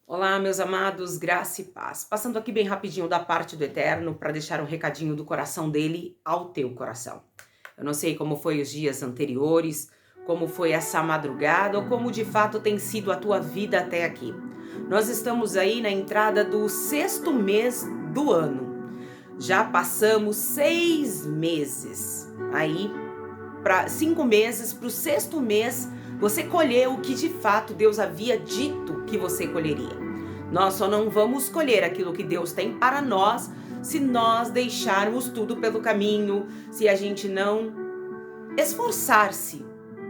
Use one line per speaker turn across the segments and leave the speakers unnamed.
Olá, meus amados, graça e paz. Passando aqui bem rapidinho da parte do Eterno para deixar um recadinho do coração dele ao teu coração. Eu não sei como foi os dias anteriores, como foi essa madrugada ou como de fato tem sido a tua vida até aqui. Nós estamos aí na entrada do sexto mês do ano. Já passamos 6 meses aí para 5 meses para o sexto mês. Você colheu o que de fato Deus havia dito que você colheria. Nós só não vamos colher aquilo que Deus tem para nós se nós deixarmos tudo pelo caminho, se a gente não esforçar-se,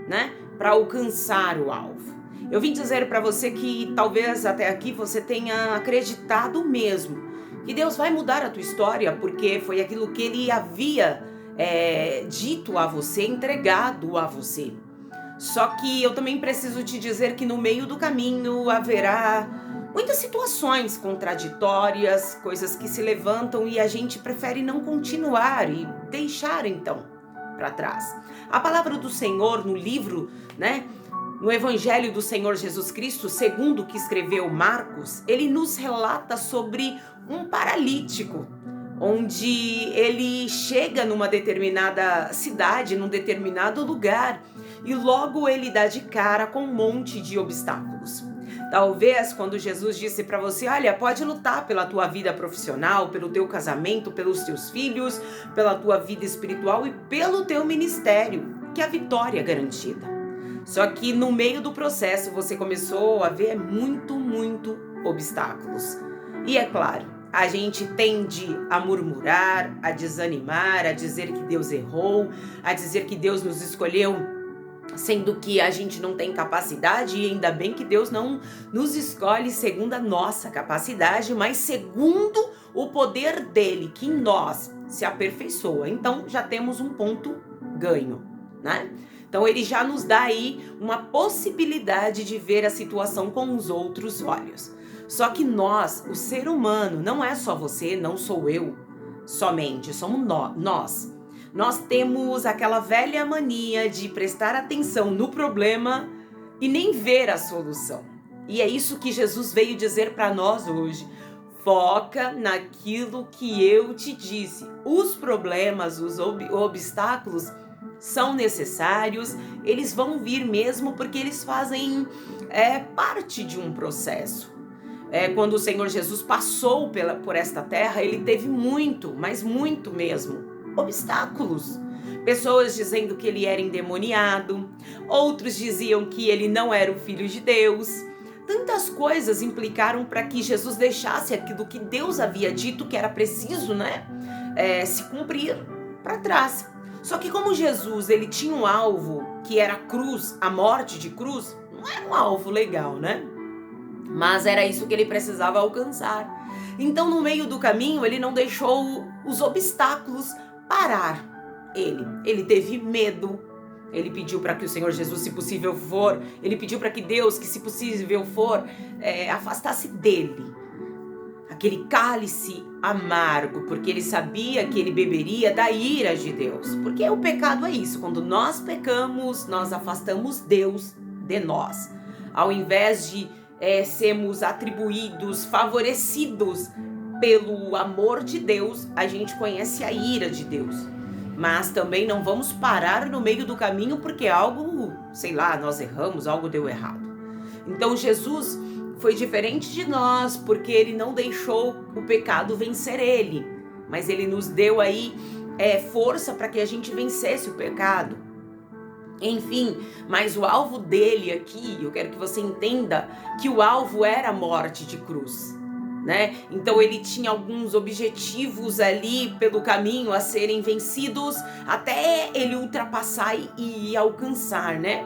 né, para alcançar o alvo. Eu vim dizer para você que talvez até aqui você tenha acreditado mesmo que Deus vai mudar a tua história, porque foi aquilo que Ele havia dito a você, entregado a você. Só que eu também preciso te dizer que no meio do caminho haverá muitas situações contraditórias, coisas que se levantam e a gente prefere não continuar e deixar então para trás. A palavra do Senhor no livro, né, no Evangelho do Senhor Jesus Cristo, segundo o que escreveu Marcos, ele nos relata sobre um paralítico, onde ele chega numa determinada cidade, num determinado lugar, e logo ele dá de cara com um monte de obstáculos. Talvez quando Jesus disse para você, olha, pode lutar pela tua vida profissional, pelo teu casamento, pelos teus filhos, pela tua vida espiritual e pelo teu ministério, que a vitória é garantida. Só que no meio do processo você começou a ver muito obstáculos. E é claro, a gente tende a murmurar, a desanimar, a dizer que Deus errou, a dizer que Deus nos escolheu, sendo que a gente não tem capacidade, e ainda bem que Deus não nos escolhe segundo a nossa capacidade, mas segundo o poder dele, que em nós se aperfeiçoa. Então já temos um ponto ganho, né? Então ele já nos dá aí uma possibilidade de ver a situação com os outros olhos. Só que nós, o ser humano, não é só você, não sou eu somente, somos nós. Nós temos aquela velha mania de prestar atenção no problema e nem ver a solução. E é isso que Jesus veio dizer para nós hoje. Foca naquilo que eu te disse. Os problemas, os obstáculos são necessários, eles vão vir mesmo porque eles fazem parte de um processo. Quando o Senhor Jesus passou por esta terra, ele teve muito, mas muito mesmo, obstáculos. Pessoas dizendo que ele era endemoniado, outros diziam que ele não era o Filho de Deus. Tantas coisas implicaram para que Jesus deixasse aquilo que Deus havia dito que era preciso, né, se cumprir para trás. Só que como Jesus ele tinha um alvo que era a cruz, a morte de cruz, não era um alvo legal, né? Mas era isso que ele precisava alcançar. Então, no meio do caminho, ele não deixou os obstáculos parar ele. Ele teve medo. Ele pediu para que o Senhor Jesus, se possível for, ele pediu para que Deus, que se possível for, afastasse dele aquele cálice amargo, porque ele sabia que ele beberia da ira de Deus. Porque o pecado é isso, quando nós pecamos, nós afastamos Deus de nós. Ao invés de sermos atribuídos, favorecidos pelo amor de Deus, a gente conhece a ira de Deus. Mas também não vamos parar no meio do caminho porque algo, sei lá, nós erramos, algo deu errado. Então Jesus foi diferente de nós porque ele não deixou o pecado vencer ele, mas ele nos deu aí força para que a gente vencesse o pecado. Enfim, mas o alvo dele aqui, eu quero que você entenda que o alvo era a morte de cruz, né? Então ele tinha alguns objetivos ali pelo caminho a serem vencidos até ele ultrapassar e alcançar, né?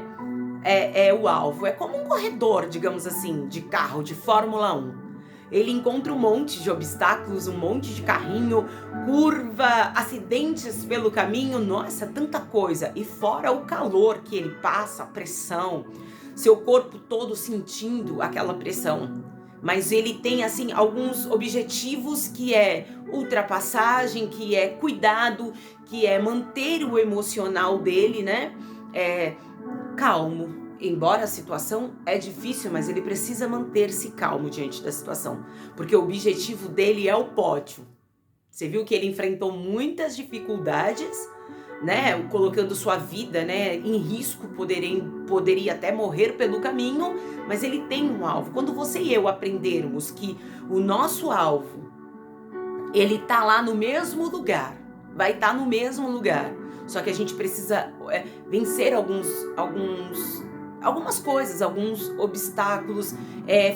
O alvo. É como um corredor, digamos assim, de carro, de Fórmula 1. Ele encontra um monte de obstáculos, um monte de carrinho, curva, acidentes pelo caminho, nossa, tanta coisa. E fora o calor que ele passa, a pressão, seu corpo todo sentindo aquela pressão. Mas ele tem, assim, alguns objetivos que é ultrapassagem, que é cuidado, que é manter o emocional dele, né? Calmo. embora a situação é difícil, mas ele precisa manter-se calmo diante da situação, porque o objetivo dele é o pódio. Você viu que ele enfrentou muitas dificuldades, né, colocando sua vida, né, em risco, poderia até morrer pelo caminho, mas ele tem um alvo. Quando você e eu aprendermos que o nosso alvo, ele tá lá no mesmo lugar, vai estar no mesmo lugar, só que a gente precisa vencer algumas coisas, alguns obstáculos,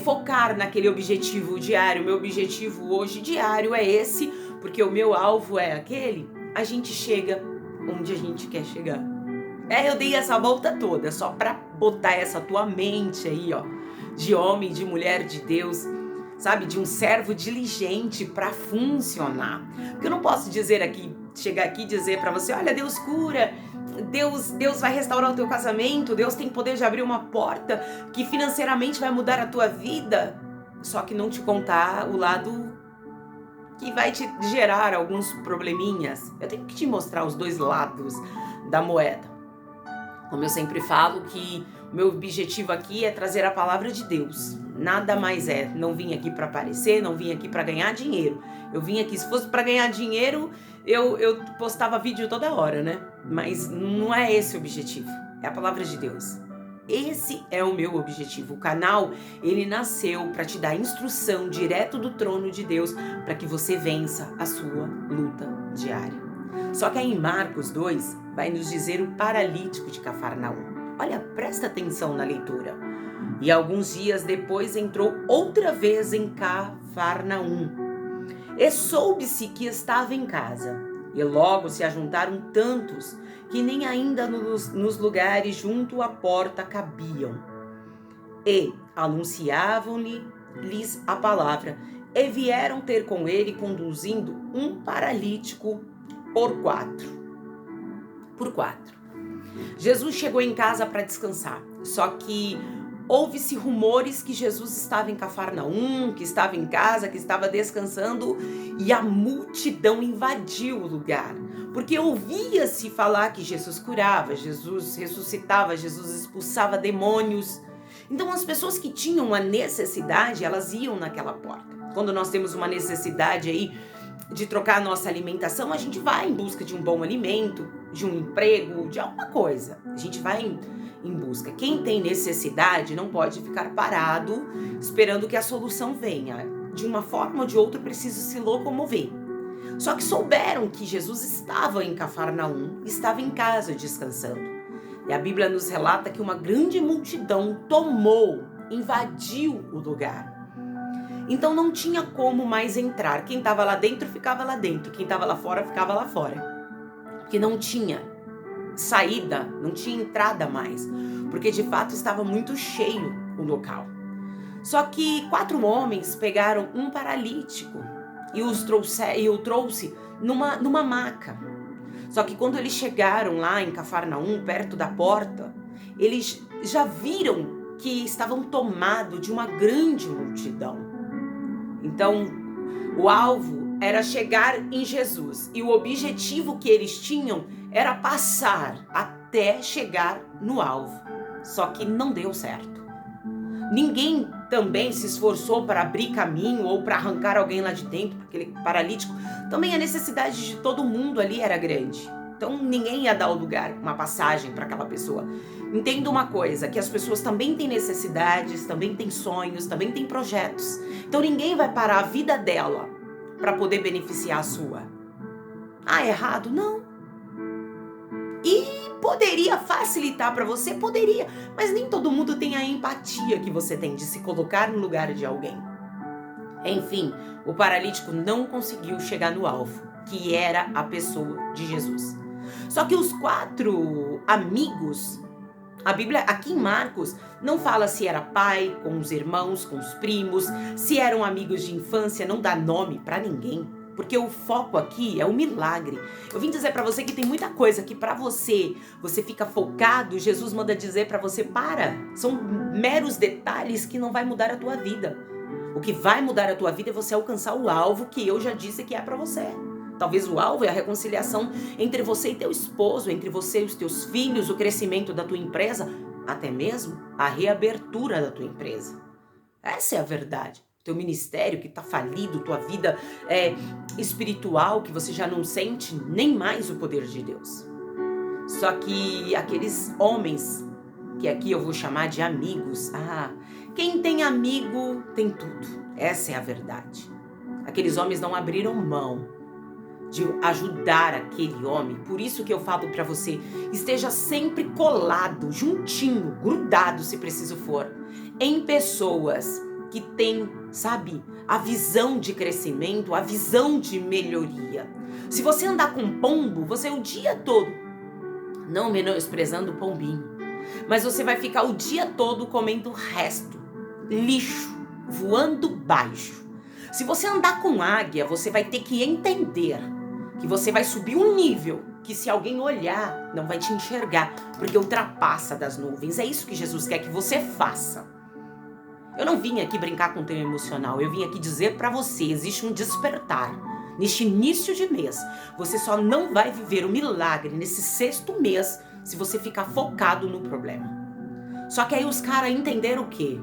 focar naquele objetivo diário. Meu objetivo hoje diário é esse, porque o meu alvo é aquele. A gente chega onde a gente quer chegar. Eu dei essa volta toda só pra botar essa tua mente aí, ó, de homem, de mulher de Deus, sabe, de um servo diligente pra funcionar. Porque eu não posso chegar aqui e dizer pra você, olha, Deus cura, Deus vai restaurar o teu casamento, Deus tem poder de abrir uma porta que financeiramente vai mudar a tua vida, só que não te contar o lado que vai te gerar alguns probleminhas. Eu tenho que te mostrar os dois lados da moeda. Como eu sempre falo, que o meu objetivo aqui é trazer a palavra de Deus. Nada mais é. Não vim aqui para aparecer, não vim aqui para ganhar dinheiro. Eu vim aqui, se fosse para ganhar dinheiro, eu postava vídeo toda hora, né? Mas não é esse o objetivo. É a palavra de Deus. Esse é o meu objetivo. O canal, ele nasceu para te dar instrução direto do trono de Deus, para que você vença a sua luta diária. Só que aí em Marcos 2 vai nos dizer o paralítico de Cafarnaum. Olha, presta atenção na leitura. E alguns dias depois entrou outra vez em Cafarnaum. E soube-se que estava em casa. E logo se ajuntaram tantos que nem ainda nos lugares junto à porta cabiam. E anunciavam-lhes a palavra, e vieram ter com ele, conduzindo um paralítico por quatro. Jesus chegou em casa para descansar, só que houve-se rumores que Jesus estava em Cafarnaum, que estava em casa, que estava descansando, e a multidão invadiu o lugar, porque ouvia-se falar que Jesus curava, Jesus ressuscitava, Jesus expulsava demônios. Então as pessoas que tinham uma necessidade, elas iam naquela porta. Quando nós temos uma necessidade aí de trocar a nossa alimentação, a gente vai em busca de um bom alimento, de um emprego, de alguma coisa. A gente vai em busca. Quem tem necessidade não pode ficar parado esperando que a solução venha. De uma forma ou de outra precisa se locomover. Só que souberam que Jesus estava em Cafarnaum, estava em casa descansando. E a Bíblia nos relata que uma grande multidão invadiu o lugar. Então não tinha como mais entrar. Quem estava lá dentro ficava lá dentro, quem estava lá fora ficava lá fora. Porque não tinha saída, não tinha entrada mais, porque de fato estava muito cheio o local. Só que 4 homens pegaram um paralítico e o trouxe numa maca. Só que quando eles chegaram lá em Cafarnaum, perto da porta, eles já viram que estavam tomados de uma grande multidão. Então, o alvo era chegar em Jesus, e o objetivo que eles tinham era passar até chegar no alvo. Só que não deu certo. Ninguém também se esforçou para abrir caminho ou para arrancar alguém lá de dentro, porque aquele paralítico, também a necessidade de todo mundo ali era grande. Então ninguém ia dar o lugar, uma passagem para aquela pessoa. Entenda uma coisa, que as pessoas também têm necessidades, também têm sonhos, também têm projetos. Então ninguém vai parar a vida dela para poder beneficiar a sua. É errado? Não. E poderia facilitar para você? Poderia. Mas nem todo mundo tem a empatia que você tem de se colocar no lugar de alguém. Enfim, o paralítico não conseguiu chegar no alvo, que era a pessoa de Jesus. Só que os 4 amigos, a Bíblia aqui em Marcos não fala se era pai, com os irmãos, com os primos, se eram amigos de infância, não dá nome para ninguém. Porque o foco aqui é o milagre. Eu vim dizer para você que tem muita coisa que para você fica focado, Jesus manda dizer para você, para. São meros detalhes que não vai mudar a tua vida. O que vai mudar a tua vida é você alcançar o alvo que eu já disse que é para você. Talvez o alvo é a reconciliação entre você e teu esposo, entre você e os teus filhos, o crescimento da tua empresa. até mesmo a reabertura da tua empresa. Essa é a verdade. Teu ministério que está falido, tua vida espiritual, que você já não sente nem mais o poder de Deus. Só que aqueles homens, que aqui eu vou chamar de amigos, quem tem amigo tem tudo. Essa é a verdade. Aqueles homens não abriram mão de ajudar aquele homem. Por isso que eu falo para você, esteja sempre colado, juntinho, grudado se preciso for, em pessoas que têm, sabe, a visão de crescimento, a visão de melhoria. Se você andar com pombo, você o dia todo, não menosprezando o pombinho, mas você vai ficar o dia todo comendo resto, lixo, voando baixo. Se você andar com águia, você vai ter que entender que você vai subir um nível que se alguém olhar, não vai te enxergar, porque ultrapassa das nuvens. É isso que Jesus quer que você faça. Eu não vim aqui brincar com o teu emocional, eu vim aqui dizer para você, existe um despertar. Neste início de mês, você só não vai viver o milagre nesse 6º mês se você ficar focado no problema. Só que aí os caras entenderam o quê?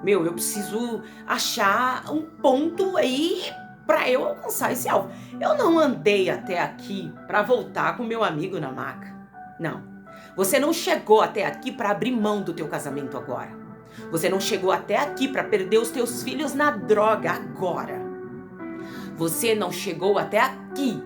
Eu preciso achar um ponto aí para eu alcançar esse alvo. Eu não andei até aqui para voltar com meu amigo na maca. Não. Você não chegou até aqui para abrir mão do teu casamento agora. Você não chegou até aqui para perder os teus filhos na droga agora. Você não chegou até aqui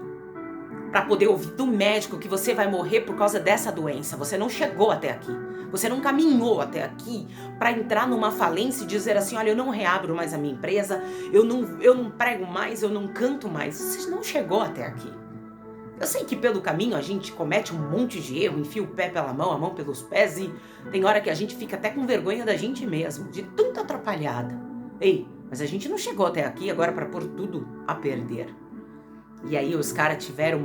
para poder ouvir do médico que você vai morrer por causa dessa doença. Você não chegou até aqui. Você não caminhou até aqui para entrar numa falência e dizer assim, olha, eu não reabro mais a minha empresa, eu não prego mais, eu não canto mais. Você não chegou até aqui. Eu sei que pelo caminho a gente comete um monte de erro, enfia o pé pela mão, a mão pelos pés e tem hora que a gente fica até com vergonha da gente mesmo, de tanta atrapalhada. Ei, mas a gente não chegou até aqui agora para pôr tudo a perder. E aí os caras tiveram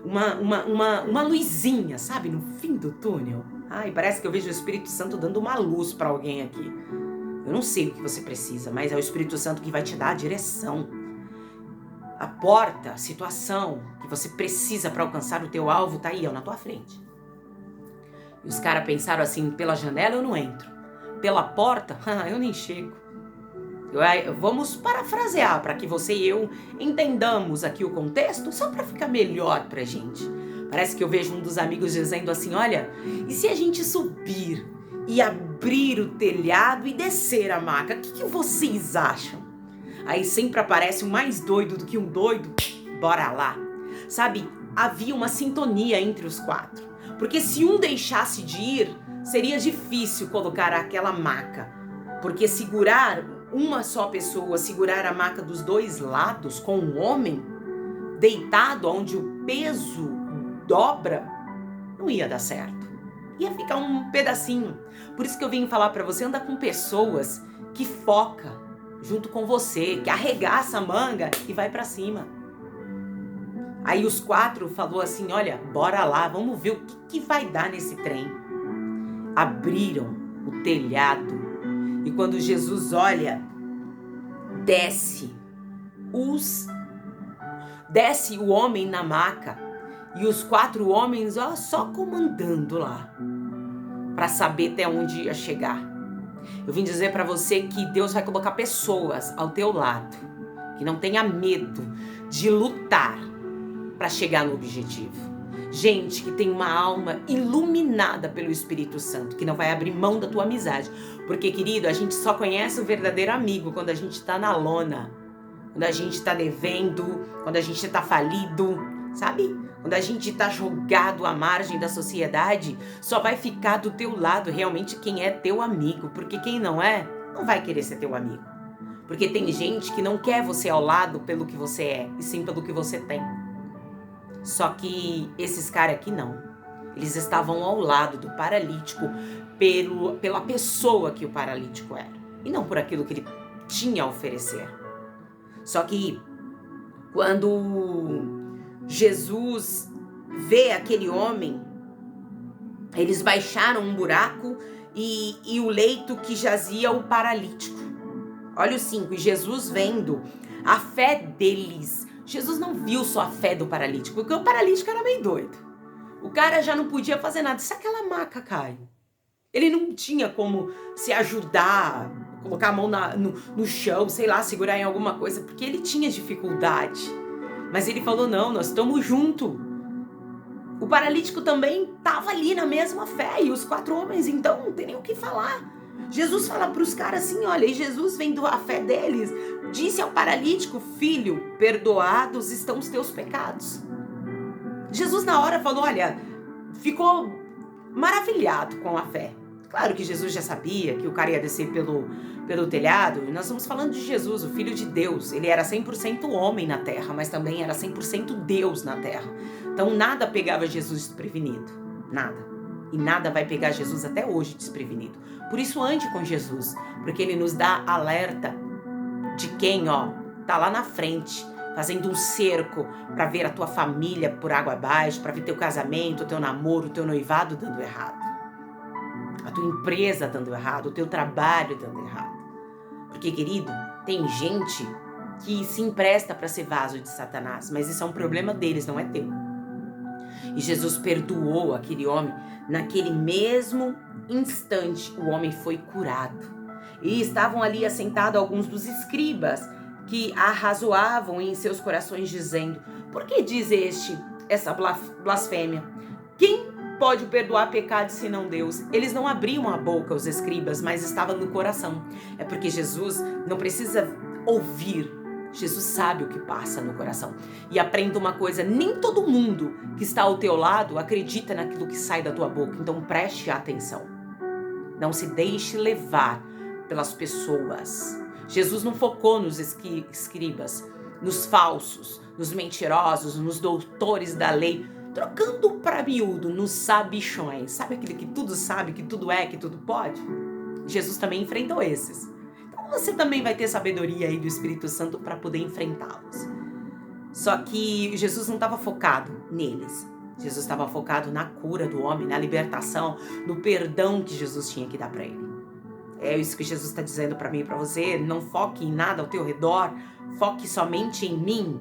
uma luzinha, sabe, no fim do túnel. Ai, parece que eu vejo o Espírito Santo dando uma luz para alguém aqui. Eu não sei o que você precisa, mas é o Espírito Santo que vai te dar a direção. A porta, a situação que você precisa para alcançar o teu alvo tá aí, ó, na tua frente. E os caras pensaram assim, pela janela eu não entro. Pela porta, eu nem chego. Vamos parafrasear para que você e eu entendamos aqui o contexto, só para ficar melhor pra gente. Parece que eu vejo um dos amigos dizendo assim, olha, e se a gente subir e abrir o telhado e descer a maca, o que vocês acham? Aí sempre aparece um mais doido do que um doido, bora lá. Sabe, havia uma sintonia entre os 4, porque se um deixasse de ir, seria difícil colocar aquela maca, porque segurar uma só pessoa, segurar a maca dos 2 lados com um homem deitado onde o peso dobra, não ia dar certo. Ia ficar um pedacinho. Por isso que eu vim falar para você, anda com pessoas que foca junto com você, que arregaça a manga e vai para cima. Aí os 4 falou assim, olha, bora lá, vamos ver o que vai dar nesse trem. Abriram o telhado. E quando Jesus olha, desce o homem na maca e os 4 homens só comandando lá para saber até onde ia chegar. Eu vim dizer para você que Deus vai colocar pessoas ao teu lado que não tenha medo de lutar para chegar no objetivo. Gente que tem uma alma iluminada pelo Espírito Santo, que não vai abrir mão da tua amizade. Porque, querido, a gente só conhece o verdadeiro amigo quando a gente tá na lona, quando a gente tá devendo, quando a gente tá falido, sabe? Quando a gente tá jogado à margem da sociedade, só vai ficar do teu lado realmente quem é teu amigo. Porque quem não é, não vai querer ser teu amigo. Porque tem gente que não quer você ao lado pelo que você é, e sim pelo que você tem. Só que esses caras aqui não. Eles estavam ao lado do paralítico pela pessoa que o paralítico era. E não por aquilo que ele tinha a oferecer. Só que quando Jesus vê aquele homem, eles baixaram um buraco e o leito que jazia o paralítico. Olha o 5, e Jesus vendo a fé deles. Jesus não viu só a fé do paralítico, porque o paralítico era meio doido. O cara já não podia fazer nada. Se aquela maca cai, Ele não tinha como se ajudar, colocar a mão no chão, sei lá, segurar em alguma coisa, porque ele tinha dificuldade. Mas ele falou, não, nós estamos juntos. O paralítico também estava ali na mesma fé, e os 4 homens, então, não tem nem o que falar. Jesus fala para os caras assim, olha, e Jesus, vendo a fé deles, disse ao paralítico, filho, perdoados estão os teus pecados. Jesus na hora falou, olha, ficou maravilhado com a fé. Claro que Jesus já sabia que o cara ia descer pelo telhado, e nós estamos falando de Jesus, o Filho de Deus. Ele era 100% homem na terra, mas também era 100% Deus na terra. Então nada pegava Jesus desprevenido, nada. E nada vai pegar Jesus até hoje desprevenido. Por isso ande com Jesus, porque ele nos dá alerta de quem, tá lá na frente, fazendo um cerco para ver a tua família por água abaixo, para ver teu casamento, teu namoro, teu noivado dando errado. A tua empresa dando errado, o teu trabalho dando errado. Porque, querido, tem gente que se empresta para ser vaso de Satanás, mas isso é um problema deles, não é teu. E Jesus perdoou aquele homem. Naquele mesmo instante, o homem foi curado. E estavam ali assentados alguns dos escribas que arrazoavam em seus corações, dizendo, por que diz essa blasfêmia? Quem pode perdoar pecados senão Deus? Eles não abriam a boca, os escribas, mas estava no coração. É porque Jesus não precisa ouvir. Jesus sabe o que passa no coração. E aprenda uma coisa, nem todo mundo que está ao teu lado acredita naquilo que sai da tua boca. Então preste atenção. Não se deixe levar pelas pessoas. Jesus não focou nos escribas, nos falsos, nos mentirosos, nos doutores da lei, trocando para miúdo, nos sabichões. Sabe aquele que tudo sabe, que tudo é, que tudo pode? Jesus também enfrentou esses. Então você também vai ter sabedoria aí do Espírito Santo para poder enfrentá-los. Só que Jesus não estava focado neles. Jesus estava focado na cura do homem, na libertação, no perdão que Jesus tinha que dar para ele. É isso que Jesus está dizendo para mim e para você. Não foque em nada ao teu redor. Foque somente em mim,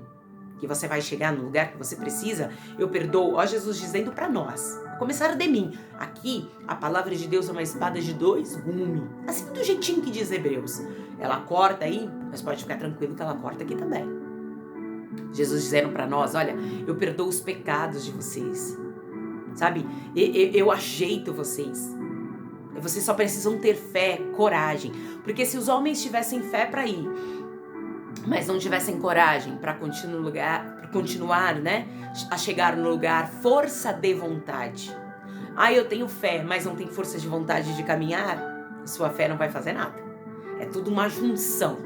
que você vai chegar no lugar que você precisa. Eu perdoo. Ó, Jesus dizendo para nós. Começar de mim. Aqui, a palavra de Deus é uma espada de 2 gumes. Assim do jeitinho que diz Hebreus. Ela corta aí, mas pode ficar tranquilo que ela corta aqui também. Jesus dizendo para nós, olha, eu perdoo os pecados de vocês. Sabe? Eu ajeito vocês. Vocês só precisam ter fé, coragem. Porque se os homens tivessem fé para ir, mas não tivessem coragem para continuar, né, a chegar no lugar, força de vontade. Eu tenho fé, mas não tenho força de vontade de caminhar, sua fé não vai fazer nada. É tudo uma junção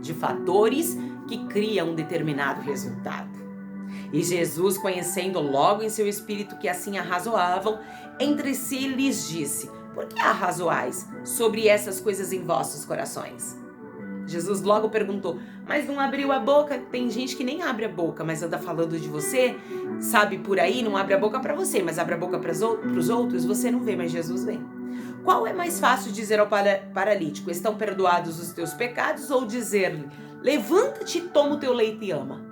de fatores que criam um determinado resultado. E Jesus, conhecendo logo em seu espírito que assim arrazoavam, entre si lhes disse, por que arrazoais sobre essas coisas em vossos corações? Jesus logo perguntou, mas não abriu a boca? Tem gente que nem abre a boca, mas anda falando de você, sabe, por aí, não abre a boca para você, mas abre a boca para os outros, você não vê, mas Jesus vê. Qual é mais fácil dizer ao paralítico, estão perdoados os teus pecados, ou dizer-lhe, levanta-te, toma o teu leito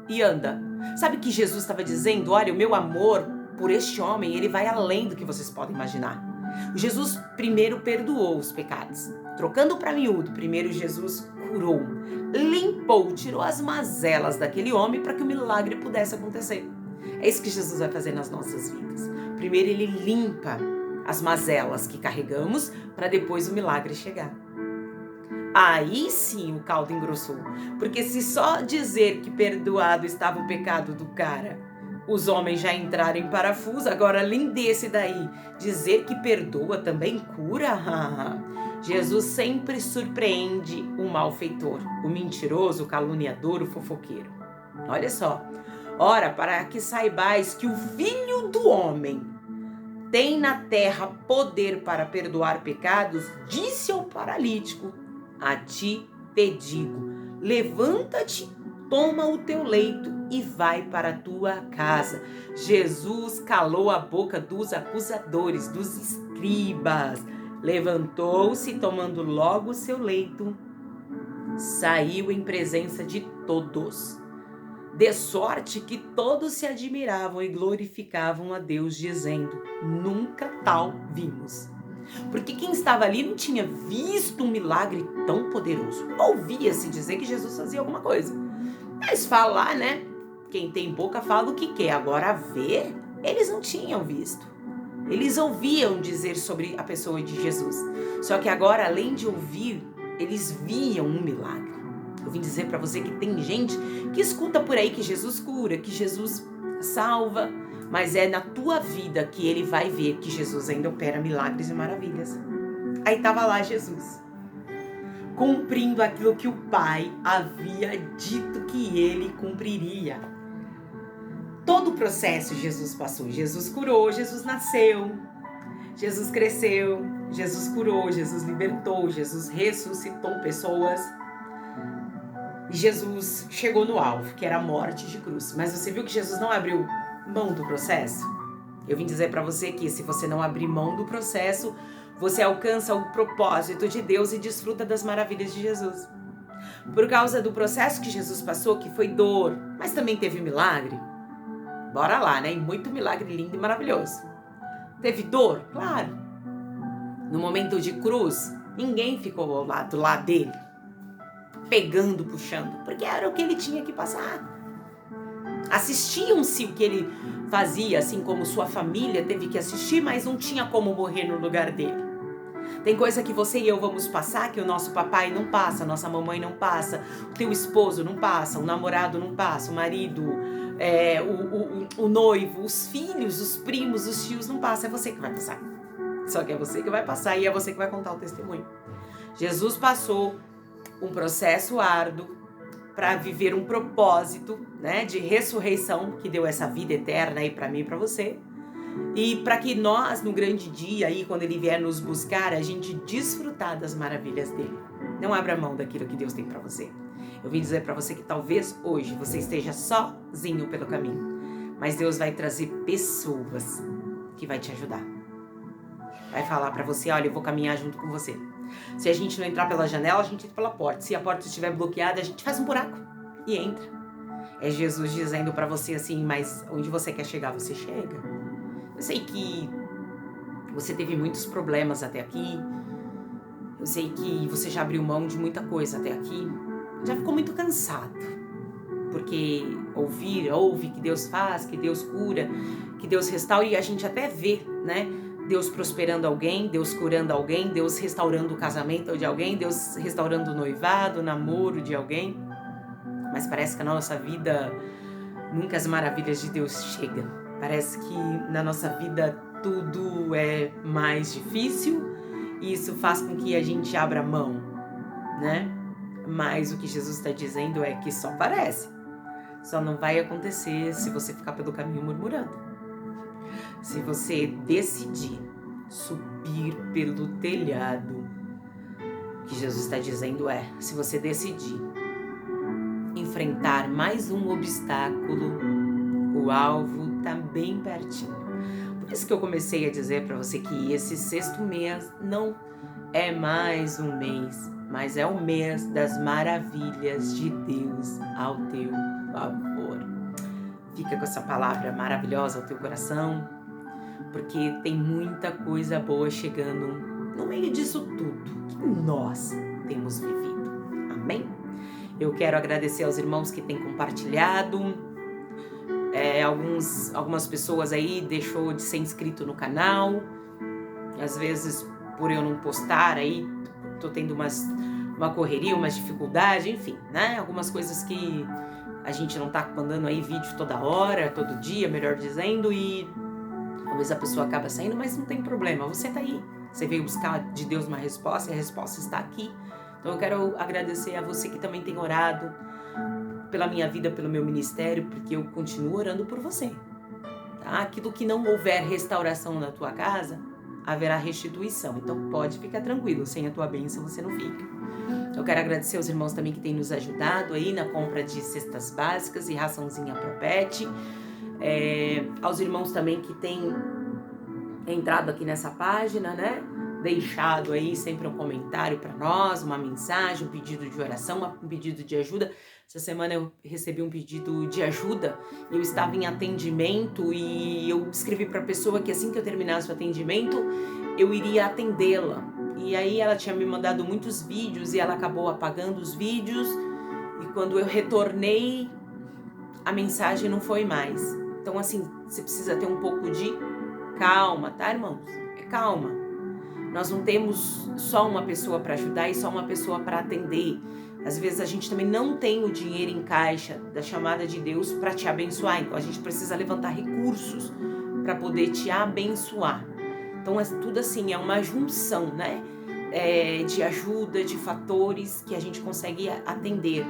e anda? Sabe que Jesus estava dizendo, olha, o meu amor por este homem, ele vai além do que vocês podem imaginar. Jesus primeiro perdoou os pecados. Trocando para miúdo, primeiro Jesus curou, limpou, tirou as mazelas daquele homem para que o milagre pudesse acontecer. É isso que Jesus vai fazer nas nossas vidas. Primeiro ele limpa as mazelas que carregamos para depois o milagre chegar. Aí sim o caldo engrossou. Porque se só dizer que perdoado estava o pecado do cara, os homens já entraram em parafuso, agora além desse daí, dizer que perdoa também cura? Jesus sempre surpreende o malfeitor, o mentiroso, o caluniador, o fofoqueiro. Olha só. Ora, para que saibais que o Filho do Homem tem na terra poder para perdoar pecados, disse ao paralítico, a ti te digo, levanta-te, toma o teu leito e vai para a tua casa. Jesus calou a boca dos acusadores, dos escribas. Levantou-se, tomando logo o seu leito, saiu em presença de todos. De sorte que todos se admiravam e glorificavam a Deus, dizendo, nunca tal vimos. Porque quem estava ali não tinha visto um milagre tão poderoso. Ouvia-se dizer que Jesus fazia alguma coisa. Mas falar, né? Quem tem boca fala o que quer. Agora ver, eles não tinham visto. Eles ouviam dizer sobre a pessoa de Jesus. Só que agora, além de ouvir, eles viam um milagre. Eu vim dizer para você que tem gente que escuta por aí que Jesus cura, que Jesus salva, mas é na tua vida que ele vai ver que Jesus ainda opera milagres e maravilhas. Aí estava lá Jesus, cumprindo aquilo que o Pai havia dito que ele cumpriria. Todo o processo Jesus passou. Jesus curou, Jesus nasceu, Jesus cresceu, Jesus curou, Jesus libertou, Jesus ressuscitou pessoas. E Jesus chegou no alvo, que era a morte de cruz. Mas você viu que Jesus não abriu mão do processo? Eu vim dizer para você que se você não abrir mão do processo, você alcança o propósito de Deus e desfruta das maravilhas de Jesus. Por causa do processo que Jesus passou, que foi dor, mas também teve milagre. Bora lá, né? E muito milagre lindo e maravilhoso. Teve dor? Claro. No momento de cruz, ninguém ficou do lado dele, pegando, puxando, porque era o que ele tinha que passar. Assistiam-se o que ele fazia, assim como sua família teve que assistir, mas não tinha como morrer no lugar dele. Tem coisa que você e eu vamos passar que o nosso papai não passa, nossa mamãe não passa, o teu esposo não passa, o namorado não passa, o marido, o noivo, os filhos, os primos, os tios não passam, é você que vai passar. Só que é você que vai passar e é você que vai contar o testemunho. Jesus passou um processo árduo para viver um propósito, né, de ressurreição que deu essa vida eterna aí para mim e para você. E para que nós, no grande dia, aí, quando ele vier nos buscar, a gente desfrutar das maravilhas dele. Não abra mão daquilo que Deus tem para você. Eu vim dizer para você que talvez hoje você esteja sozinho pelo caminho, mas Deus vai trazer pessoas que vai te ajudar. Vai falar para você, olha, eu vou caminhar junto com você. Se a gente não entrar pela janela, a gente entra pela porta. Se a porta estiver bloqueada, a gente faz um buraco e entra. É Jesus dizendo para você assim, mas onde você quer chegar, você chega. Eu sei que você teve muitos problemas até aqui. Eu sei que você já abriu mão de muita coisa até aqui. Já ficou muito cansado. Porque ouve que Deus faz, que Deus cura, que Deus restaura. E a gente até vê, né? Deus prosperando alguém, Deus curando alguém, Deus restaurando o casamento de alguém, Deus restaurando o noivado, o namoro de alguém. Mas parece que na nossa vida nunca as maravilhas de Deus chegam. Parece que na nossa vida tudo é mais difícil e isso faz com que a gente abra mão, né? Mas o que Jesus está dizendo é que só parece. Só não vai acontecer se você ficar pelo caminho murmurando. Se você decidir subir pelo telhado, o que Jesus está dizendo é, se você decidir enfrentar mais um obstáculo, o alvo está bem pertinho. Por isso que eu comecei a dizer para você que esse 6º mês não é mais um mês, mas é o mês das maravilhas de Deus ao teu favor. Fica com essa palavra maravilhosa ao teu coração, porque tem muita coisa boa chegando no meio disso tudo que nós temos vivido. Amém? Eu quero agradecer aos irmãos que têm compartilhado. Algumas pessoas aí deixou de ser inscrito no canal. Às vezes, por eu não postar aí, tô tendo uma correria, umas dificuldades, enfim, né? Algumas coisas que a gente não tá mandando aí vídeo toda hora, todo dia, melhor dizendo, e talvez a pessoa acaba saindo, mas não tem problema, você tá aí. Você veio buscar de Deus uma resposta e a resposta está aqui. Então eu quero agradecer a você que também tem orado pela minha vida, pelo meu ministério, porque eu continuo orando por você. Tá? Aquilo que não houver restauração na tua casa, haverá restituição. Então pode ficar tranquilo, sem a tua bênção você não fica. Eu quero agradecer aos irmãos também que têm nos ajudado aí na compra de cestas básicas e raçãozinha pro pet. Aos irmãos também que têm entrado aqui nessa página, né? deixado aí sempre um comentário para nós, uma mensagem, um pedido de oração, um pedido de ajuda. Essa semana eu recebi um pedido de ajuda, eu estava em atendimento e eu escrevi para a pessoa que assim que eu terminasse o atendimento, eu iria atendê-la. E aí ela tinha me mandado muitos vídeos e ela acabou apagando os vídeos, e quando eu retornei, a mensagem não foi mais. Então assim, você precisa ter um pouco de calma, tá, irmãos? É calma. Nós não temos só uma pessoa para ajudar e só uma pessoa para atender. Às vezes a gente também não tem o dinheiro em caixa da chamada de Deus para te abençoar. Então a gente precisa levantar recursos para poder te abençoar. Então é tudo assim, é uma junção, né? De ajuda, de fatores que a gente consegue atender.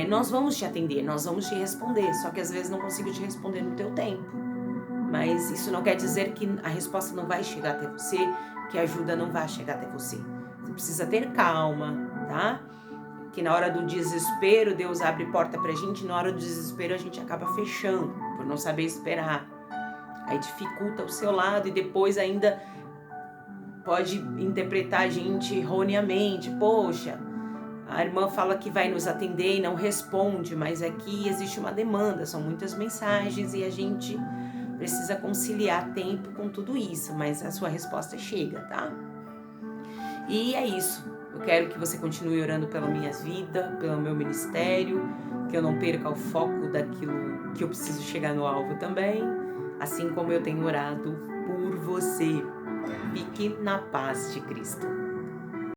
Nós vamos te atender, nós vamos te responder, só que às vezes não consigo te responder no teu tempo. Mas isso não quer dizer que a resposta não vai chegar até você, que a ajuda não vai chegar até você. Você precisa ter calma, tá? Que na hora do desespero, Deus abre porta pra gente, na hora do desespero a gente acaba fechando, por não saber esperar. Aí dificulta o seu lado e depois ainda pode interpretar a gente erroneamente. Poxa, a irmã fala que vai nos atender e não responde, mas aqui existe uma demanda, são muitas mensagens e a gente precisa conciliar tempo com tudo isso, mas a sua resposta chega, tá? E é isso. Eu quero que você continue orando pela minha vida, pelo meu ministério, que eu não perca o foco daquilo que eu preciso chegar no alvo também, assim como eu tenho orado por você. Fique na paz de Cristo.